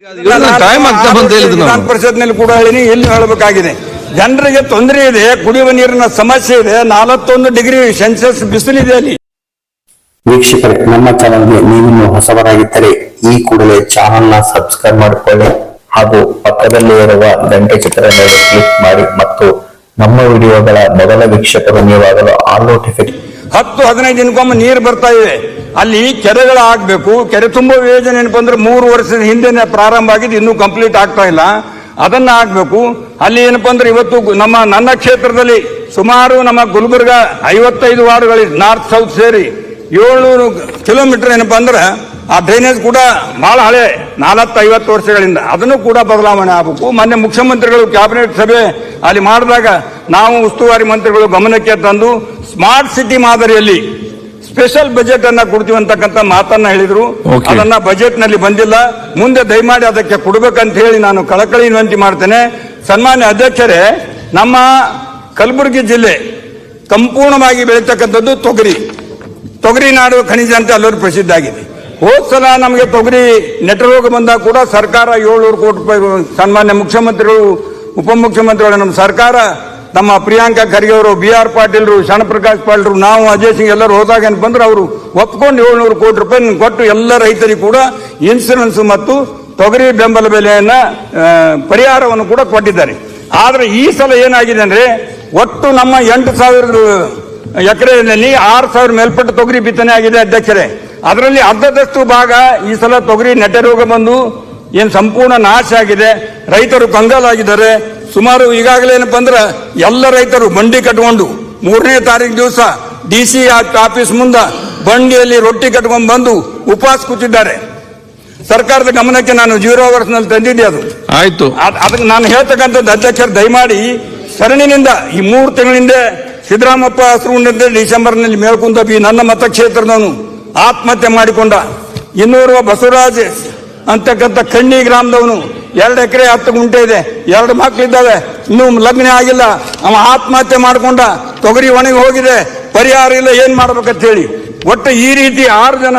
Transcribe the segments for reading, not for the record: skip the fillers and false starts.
ವಿಧಾನ ಪರಿಷತ್ನಲ್ಲಿ ಕೂಡ ಹೇಳಿನಿ, ಇಲ್ಲಿ ಹೇಳಬೇಕಾಗಿದೆ. ಜನರಿಗೆ ತೊಂದರೆ ಇದೆ, ಕುಡಿಯುವ ನೀರಿನ ಸಮಸ್ಯೆ ಇದೆ, 41 ಡಿಗ್ರಿ ಸೆಲ್ಸಿಯಸ್ ಬಿಸಿಲಿದೆ ಅಲ್ಲಿ. ವೀಕ್ಷಕರೇ, ನಮ್ಮ ಚಾನಲ್ಗೆ ನೀವಿನ್ನು ಹೊಸಬರಾಗಿದ್ದರೆ ಈ ಕೂಡಲೇ ಚಾನಲ್ ನ ಸಬ್ಸ್ಕ್ರೈಬ್ ಮಾಡಿಕೊಳ್ಳಿ ಹಾಗೂ ಪಕ್ಕದಲ್ಲಿ ಇರುವ ಗಂಟೆ ಚಿತ್ರ ಮೇಲೆ ಕ್ಲಿಕ್ ಮಾಡಿ ಮತ್ತು ನಮ್ಮ ವಿಡಿಯೋಗಳ ಮೊದಲ ವೀಕ್ಷಕರು ನೀವಾಗಲು ಆಲ್ ನೋಟಿಫಿಕೇಶನ್ 10-15 ದಿನಕ್ಕೊಮ್ಮೆ ನೀರು ಬರ್ತಾ ಇವೆ. ಅಲ್ಲಿ ಕೆರೆಗಳು ಆಗ್ಬೇಕು. ಕೆರೆ ತುಂಬೋ ಯೋಜನೆ ಏನಪ್ಪ ಅಂದ್ರೆ 3 ವರ್ಷದ ಹಿಂದೆ ಪ್ರಾರಂಭ ಆಗಿದ್ದು ಇನ್ನೂ ಕಂಪ್ಲೀಟ್ ಆಗ್ತಾ ಇಲ್ಲ. ಅದನ್ನ ಆಗ್ಬೇಕು. ಅಲ್ಲಿ ಏನಪ್ಪಾ ಅಂದ್ರೆ ಇವತ್ತು ನನ್ನ ಕ್ಷೇತ್ರದಲ್ಲಿ ಸುಮಾರು ನಮ್ಮ ಗುಲ್ಬರ್ಗ 55 ವಾರ್ಡ್ಗಳಿದೆ, ನಾರ್ತ್ ಸೌತ್ ಸೇರಿ 700 ಕಿಲೋಮೀಟರ್ ಏನಪ್ಪಾ ಅಂದ್ರೆ ಆ ಡ್ರೈನೇಜ್ ಕೂಡ ಬಹಳ ಹಳೆ 40-50 ವರ್ಷಗಳಿಂದ, ಅದನ್ನು ಕೂಡ ಬದಲಾವಣೆ ಆಗಬೇಕು. ಮೊನ್ನೆ ಮುಖ್ಯಮಂತ್ರಿಗಳು ಕ್ಯಾಬಿನೆಟ್ ಸಭೆ ಅಲ್ಲಿ ಮಾಡಿದಾಗ ನಾವು ಉಸ್ತುವಾರಿ ಮಂತ್ರಿಗಳು ಗಮನಕ್ಕೆ ತಂದು ಸ್ಮಾರ್ಟ್ ಸಿಟಿ ಮಾದರಿಯಲ್ಲಿ ಸ್ಪೆಷಲ್ ಬಜೆಟ್ ಅನ್ನ ಕೊಡ್ತೀವಿ ಅಂತಕ್ಕಂಥ ಮಾತನ್ನ ಹೇಳಿದ್ರು. ಅದನ್ನ ಬಜೆಟ್ ನಲ್ಲಿ ಬಂದಿಲ್ಲ. ಮುಂದೆ ದಯಮಾಡಿ ಅದಕ್ಕೆ ಕೊಡಬೇಕಂತ ಹೇಳಿ ನಾನು ಕಳಕಳಿ ವಿನಂತಿ ಮಾಡ್ತೇನೆ. ಸನ್ಮಾನ್ಯ ಅಧ್ಯಕ್ಷರೇ, ನಮ್ಮ ಕಲಬುರಗಿ ಜಿಲ್ಲೆ ಸಂಪೂರ್ಣವಾಗಿ ಬೆಳೀತಕ್ಕಂಥದ್ದು ತೊಗರಿ ನಾಡು ಖನಿಜ ಅಂತ ಎಲ್ಲರೂ ಪ್ರಸಿದ್ಧ ಆಗಿದೆ. ಹೋದ ಸಲ ನಮಗೆ ತೊಗರಿ ನೆಟ್ಟರೋಗ ಬಂದಾಗ ಕೂಡ ಸರ್ಕಾರ 700 ಕೋಟಿ ರೂಪಾಯಿ ಸನ್ಮಾನ್ಯ ಮುಖ್ಯಮಂತ್ರಿಗಳು, ಉಪಮುಖ್ಯಮಂತ್ರಿಗಳು, ನಮ್ಮ ಸರ್ಕಾರ, ನಮ್ಮ ಪ್ರಿಯಾಂಕಾ ಖರ್ಗೆ ಅವರು, BR ಪಾಟೀಲ್ರು, ಶರಣಪ್ರಕಾಶ್ ಪಾಟೀಲ್ರು, ನಾವು ಅಜಯ್ ಸಿಂಗ್ ಎಲ್ಲರೂ ಹೋದಾಗ ಏನಪ್ಪ ಅಂದ್ರೆ ಅವರು ಒಪ್ಕೊಂಡು 700 ಕೋಟಿ ರೂಪಾಯಿ ಕೊಟ್ಟು ಎಲ್ಲ ರೈತರಿಗೂ ಕೂಡ ಇನ್ಸೂರೆನ್ಸ್ ಮತ್ತು ತೊಗರಿ ಬೆಂಬಲ ಬೆಲೆಯನ್ನ ಪರಿಹಾರವನ್ನು ಕೂಡ ಕೊಟ್ಟಿದ್ದಾರೆ. ಆದ್ರೆ ಈ ಸಲ ಏನಾಗಿದೆ ಅಂದ್ರೆ ಒಟ್ಟು ನಮ್ಮ 8,000 ಎಕರೆಯಲ್ಲಿ 6,000 ಮೇಲ್ಪಟ್ಟು ತೊಗರಿ ಬಿತ್ತನೆ ಆಗಿದೆ ಅಧ್ಯಕ್ಷರೇ. ಅದರಲ್ಲಿ ಅರ್ಧದಷ್ಟು ಭಾಗ ಈ ಸಲ ತೊಗರಿ ನೆಟ್ಟೆ ರೋಗ ಬಂದು ಏನ್ ಸಂಪೂರ್ಣ ನಾಶ ಆಗಿದೆ. ರೈತರು ಕಂಗಾಲಾಗಿದ್ದಾರೆ. ಸುಮಾರು ಈಗಾಗಲೇ ಏನಪ್ಪಾ ಅಂದ್ರೆ ಎಲ್ಲ ರೈತರು ಬಂಡಿ ಕಟ್ಕೊಂಡು 3ನೇ ತಾರೀಕು ದಿವಸ DC ಆಫೀಸ್ ಮುಂದೆ ಬಂಡಿಯಲ್ಲಿ ರೊಟ್ಟಿ ಕಟ್ಕೊಂಡು ಬಂದು ಉಪವಾಸ ಕೂತಿದ್ದಾರೆ. ಸರ್ಕಾರದ ಗಮನಕ್ಕೆ ನಾನು 0 ಅವರ್ಸ್ ನಲ್ಲಿ ತಂದಿದ್ದೆ. ಅದು ಆಯ್ತು. ಅದಕ್ಕೆ ನಾನು ಹೇಳ್ತಕ್ಕಂಥದ್ದು ಅಧ್ಯಕ್ಷರು, ದಯಮಾಡಿ ಸರಣಿನಿಂದ ಈ 3 ತಿಂಗಳಿಂದ ಸಿದ್ದರಾಮಪ್ಪ ಹಸಿರುಂಡಿದ್ದೆ ಡಿಸೆಂಬರ್ನಲ್ಲಿ ಮೇಲ್ಕುಂತ ನನ್ನ ಮತಕ್ಷೇತ್ರದವನು ಆತ್ಮಹತ್ಯೆ ಮಾಡಿಕೊಂಡ. 200 ಬಸವರಾಜ್ ಅಂತಕ್ಕಂಥ ಕಣ್ಣಿ ಗ್ರಾಮದವನು 2 ಎಕರೆ 10 ಗುಂಟೆ ಇದೆ, 2 ಮಕ್ಕಳಿದ್ದಾವೆ, ಇನ್ನೂ ಲಗ್ನ ಆಗಿಲ್ಲ. ಅವ ಆತ್ಮಹತ್ಯೆ ಮಾಡಿಕೊಂಡ. ತೊಗರಿ ಒಣಗಿ ಹೋಗಿದೆ, ಪರಿಹಾರ ಇಲ್ಲ, ಏನ್ ಮಾಡ್ಬೇಕಂತ ಹೇಳಿ. ಒಟ್ಟು ಈ ರೀತಿ 6 ಜನ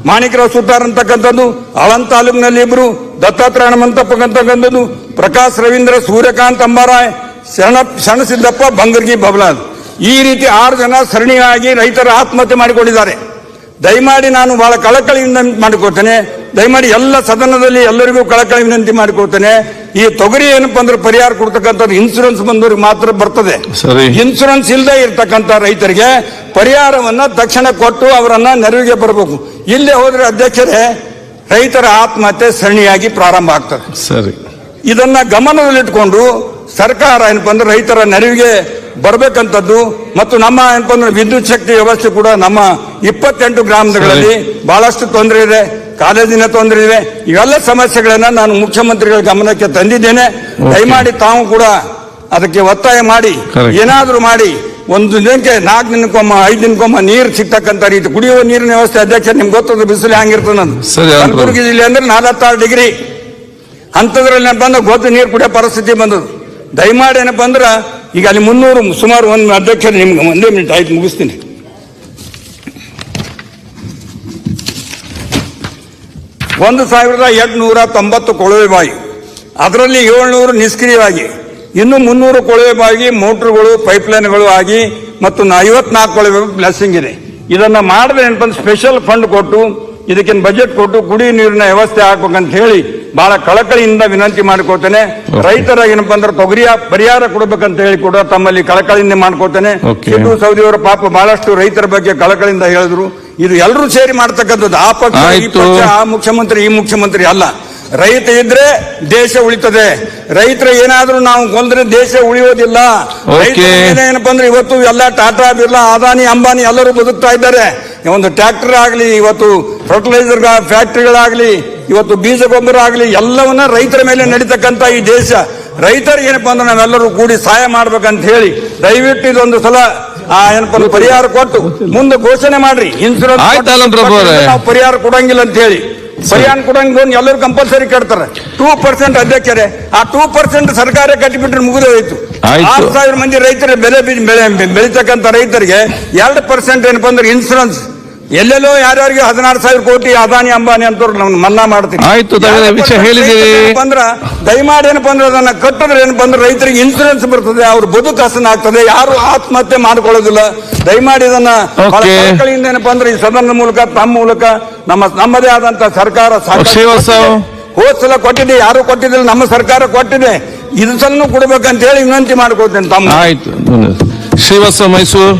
ಮಾಣಿಕರಾವ್ ಸುತ್ತಾರ್ ಅಂತಕ್ಕಂಥದ್ದು, ಅಳಂತ ತಾಲೂಕಿನಲ್ಲಿ 2, ದತ್ತಾತ್ರೇಯ ಮಂತಪ್ಪಕ್ಕಂತಕ್ಕಂಥದ್ದು, ಪ್ರಕಾಶ್ ರವೀಂದ್ರ, ಸೂರ್ಯಕಾಂತ್ ಅಂಬಾರಾಯ್, ಶರಣಸಿದ್ದಪ್ಪ, ಬಂಗರ್ಗಿ ಬಬಲಾದ್, ಈ ರೀತಿ 6 ಜನ ಸರಣಿಯಾಗಿ ರೈತರ ಆತ್ಮಹತ್ಯೆ ಮಾಡಿಕೊಂಡಿದ್ದಾರೆ. ದಯಮಾಡಿ ನಾನು ಬಹಳ ಕಳಕಳಿ ವಿನಂತಿ ಮಾಡಿಕೊಳ್ತೇನೆ. ದಯಮಾಡಿ ಎಲ್ಲ ಸದನದಲ್ಲಿ ಎಲ್ಲರಿಗೂ ಕಳಕಳಿ ವಿನಂತಿ ಮಾಡಿಕೊಳ್ತೇನೆ. ಈ ತೊಗರಿ ಏನಪ್ಪಾ ಅಂದ್ರೆ ಪರಿಹಾರ ಕೊಡ್ತಕ್ಕಂಥದ್ದು ಇನ್ಸೂರೆನ್ಸ್ ಬಂದವರಿಗೆ ಮಾತ್ರ ಬರ್ತದೆ. ಇನ್ಸೂರೆನ್ಸ್ ಇಲ್ಲದೆ ಇರ್ತಕ್ಕಂಥ ರೈತರಿಗೆ ಪರಿಹಾರವನ್ನ ತಕ್ಷಣ ಕೊಟ್ಟು ಅವರನ್ನ ನೆರವಿಗೆ ಬರಬೇಕು. ಇಲ್ಲೇ ಹೋದ್ರೆ ಅಧ್ಯಕ್ಷರೇ ರೈತರ ಆತ್ಮಹತ್ಯೆ ಸರಣಿಯಾಗಿ ಪ್ರಾರಂಭ ಆಗ್ತದೆ. ಸರಿ, ಇದನ್ನ ಗಮನದಲ್ಲಿಟ್ಕೊಂಡು ಸರ್ಕಾರ ಏನಪ್ಪಾ ಅಂದ್ರೆ ರೈತರ ನೆರವಿಗೆ ಬರಬೇಕಂತದ್ದು. ಮತ್ತು ನಮ್ಮ ಏನಪ್ಪಾ ಅಂದ್ರೆ ವಿದ್ಯುತ್ ಶಕ್ತಿ ವ್ಯವಸ್ಥೆ ಕೂಡ ನಮ್ಮ 28 ಗ್ರಾಮಗಳಲ್ಲಿ ಬಹಳಷ್ಟು ತೊಂದರೆ ಇದೆ, ಕಾಲೇಜಿನ ತೊಂದರೆ ಇದೆ. ಇವೆಲ್ಲ ಸಮಸ್ಯೆಗಳನ್ನ ನಾನು ಮುಖ್ಯಮಂತ್ರಿಗಳ ಗಮನಕ್ಕೆ ತಂದಿದ್ದೇನೆ. ದಯಮಾಡಿ ತಾವು ಕೂಡ ಅದಕ್ಕೆ ಒತ್ತಾಯ ಮಾಡಿ ಏನಾದ್ರೂ ಮಾಡಿ ಒಂದು ದಿನಕ್ಕೆ 4 ದಿನಕ್ಕೊಮ್ಮ 5 ದಿನಕ್ಕೊಮ್ಮ ನೀರು ಸಿಗ್ತಕ್ಕಂಥ ರೀತಿ ಕುಡಿಯುವ ನೀರಿನ ವ್ಯವಸ್ಥೆ. ಅಧ್ಯಕ್ಷ ನಿಮ್ಗೆ ಗೊತ್ತದ ಬಿಸಿಲು ಹ್ಯಾಂಗಿರ್ತದೆ. ನಾನು ಕಲಬುರಗಿ ಜಿಲ್ಲೆ ಅಂದ್ರೆ 46 ಡಿಗ್ರಿ ಅಂತದ್ರಲ್ಲಿ ಏನಪ್ಪ ಅಂದ್ರೆ ಗೊತ್ತು ನೀರು ಕುಡಿಯೋ ಪರಿಸ್ಥಿತಿ ಬಂದದ್ದು. ದಯಮಾಡಿ ಏನಪ್ಪಾ ಅಂದ್ರೆ ಈಗ ಅಲ್ಲಿ 300 ಸುಮಾರು ಒಂದು ಅಧ್ಯಕ್ಷರು ನಿಮ್ಗೆ 1 ಮಿನಿಟ್ ಆಯ್ತು ಮುಗಿಸ್ತೀನಿ. 1,890 ಕೊಳವೆ ಬಾವಿ, ಅದರಲ್ಲಿ 700 ನಿಷ್ಕ್ರಿಯವಾಗಿ, ಇನ್ನು 300 ಕೊಳವೆ ಬಾವಿಗೆ ಮೋಟರ್ಗಳು, ಪೈಪ್ಲೈನ್ಗಳು ಆಗಿ ಮತ್ತು 54 ಕೊಳವೆ ಬ್ಲೆಸ್ಸಿಂಗ್ ಇದೆ. ಇದನ್ನ ಮಾಡಿದ್ರೆ ಏನಪ್ಪ ಸ್ಪೆಷಲ್ ಫಂಡ್ ಕೊಟ್ಟು ಇದಕ್ಕಿನ ಬಜೆಟ್ ಕೊಟ್ಟು ಕುಡಿ ನೀರಿನ ವ್ಯವಸ್ಥೆ ಆಗ್ಬೇಕಂತ ಹೇಳಿ ಬಹಳ ಕಳಕಳಿಯಿಂದ ವಿನಂತಿ ಮಾಡ್ಕೋತೇನೆ. ರೈತರ ಏನಪ್ಪಾ ಅಂದ್ರೆ ತೊಗರಿಯ ಪರಿಹಾರ ಕೊಡ್ಬೇಕಂತ ಹೇಳಿ ಕೂಡ ತಮ್ಮಲ್ಲಿ ಕಳಕಳಿಯಿಂದ ಮಾಡ್ಕೋತೇನೆ. ಸಿದ್ದು ಸೌದಿ ಅವರ ಪಾಪ ಬಹಳಷ್ಟು ರೈತರ ಬಗ್ಗೆ ಕಳಕಳಿಯಿಂದ ಹೇಳಿದ್ರು. ಇದು ಎಲ್ಲರೂ ಸೇರಿ ಮಾಡ್ತಕ್ಕಂಥದ್ದು. ಆ ಪಕ್ಷ ಈ ಪಕ್ಷ, ಆ ಮುಖ್ಯಮಂತ್ರಿ ಈ ಮುಖ್ಯಮಂತ್ರಿ ಅಲ್ಲ. ರೈತ ಇದ್ರೆ ದೇಶ ಉಳಿತದೆ. ರೈತರ ಏನಾದ್ರೂ ನಾವು ಕೊಂದ್ರೆ ದೇಶ ಉಳಿಯೋದಿಲ್ಲ. ಏನಪ್ಪಾ ಅಂದ್ರೆ ಇವತ್ತು ಎಲ್ಲ ಟಾಟಾ, ಬಿರ್ಲಾ, ಅದಾನಿ, ಅಂಬಾನಿ ಎಲ್ಲರೂ ಬದುಕ್ತಾ ಇದ್ದಾರೆ. ಒಂದು ಟ್ರ್ಯಾಕ್ಟರ್ ಆಗ್ಲಿ, ಇವತ್ತು ಫರ್ಟಿಲೈಸರ್ ಫ್ಯಾಕ್ಟರಿಗಳಾಗ್ಲಿ, ಇವತ್ತು ಬೀಜ ಗೊಬ್ಬರ ಆಗ್ಲಿ, ಎಲ್ಲವನ್ನ ರೈತರ ಮೇಲೆ ನಡೀತಕ್ಕಂಥ ಈ ದೇಶ. ರೈತರಿಗೆ ಏನಪ್ಪಾ ಅಂದ್ರೆ ನಾವೆಲ್ಲರೂ ಕೂಡಿ ಸಹಾಯ ಮಾಡ್ಬೇಕಂತ ಹೇಳಿ ದಯವಿಟ್ಟು ಇದೊಂದು ಸಲ ಏನಪ್ಪಾ ಪರಿಹಾರ ಕೊಟ್ಟು ಮುಂದೆ ಘೋಷಣೆ ಮಾಡ್ರಿ. ಇನ್ಸೂರೆನ್ಸ್ ನಾವು ಪರಿಹಾರ ಕೊಡಂಗಿಲ್ಲ ಅಂತ ಹೇಳಿ, ಪರಿಹಾರ ಕೊಡಂಗ ಎಲ್ಲರೂ ಕಂಪಲ್ಸರಿ ಕಟ್ತಾರೆ. 2% ಅಧ್ಯಕ್ಷರೇ, ಆ 2% ಸರ್ಕಾರ ಕಟ್ಟಿಬಿಟ್ರೆ ಮುಗಿದೋಯ್ತು. 6,000 ಮಂದಿ ರೈತರ ಬೆಳೀತಕ್ಕಂಥ ರೈತರಿಗೆ 2% ಏನಪ್ಪಾ ಅಂದ್ರೆ ಇನ್ಸೂರೆನ್ಸ್ ಎಲ್ಲೆಲ್ಲೋ ಯಾರ್ಯಾರಿಗೆ 16,000 ಕೋಟಿ ಅದಾನಿ ಅಂಬಾನಿ ಅಂತವ್ರು ನಾವು ಮನ್ನಾ ಮಾಡ್ತೀವಿ. ಆಯ್ತು, ವಿಷಯ ಹೇಳಿದ್ದೀರಿ. ದಯಮಾಡಿ ಏನಪ್ಪ ಅಂದ್ರೆ ಅದನ್ನ ಕಟ್ಟಿದ್ರೆ ಏನಪ್ಪ ಅಂದ್ರೆ ರೈತರಿಗೆ ಇನ್ಸೂರೆನ್ಸ್ ಬರ್ತದೆ, ಅವ್ರ ಬದುಕು ಹಸನಾಗ್ತದೆ, ಯಾರು ಆತ್ಮಹತ್ಯೆ ಮಾಡ್ಕೊಳ್ಳೋದಿಲ್ಲ. ದಯಮಾಡಿ ಇದನ್ನ ಬಹಳ ಕಳಕಳಿಯಿಂದ ಏನಪ್ಪ ಅಂದ್ರೆ ಈ ಸದನದ ಮೂಲಕ ತಮ್ಮ ಮೂಲಕ ನಮ್ಮದೇ ಆದಂತ ಸರ್ಕಾರ ಹೋದ್ ಸಲ ಕೊಟ್ಟಿದೆ, ಯಾರು ಕೊಟ್ಟಿದ್ದಿಲ್ಲ, ನಮ್ಮ ಸರ್ಕಾರ ಕೊಟ್ಟಿದೆ, ಇದು ಸಲನು ಕೊಡ್ಬೇಕಂತ ಹೇಳಿ ವಿನಂತಿ ಮಾಡ್ಕೊಳ್ತೇನೆ ತಮ್ಮ. ಆಯ್ತು. ಶ್ರೀವಾಸ್ತವ ಮೈಸೂರು.